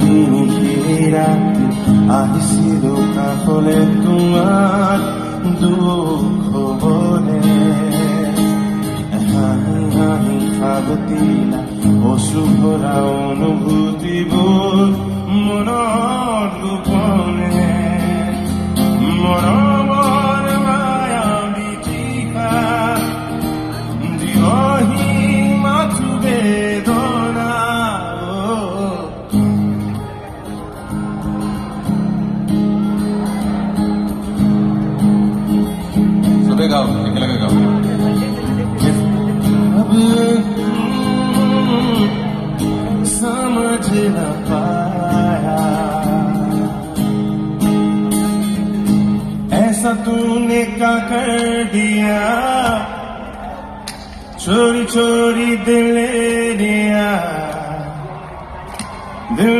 নিশিৰাতি আহিছিলো কাষলে তোমাৰ দুখ হবলে হাঁহি হাঁহি সাবতিলা অশুভৰা অনুভূতিবোৰ মনত গোপনে মৰমৰ মায়া বিচিকা দিবহি মাথো বেদনা চবে গাও একেলগে গাও समझ न पाया ऐसा तूने क्या कर दिया चोरी चोरी दिल ले लिया दिल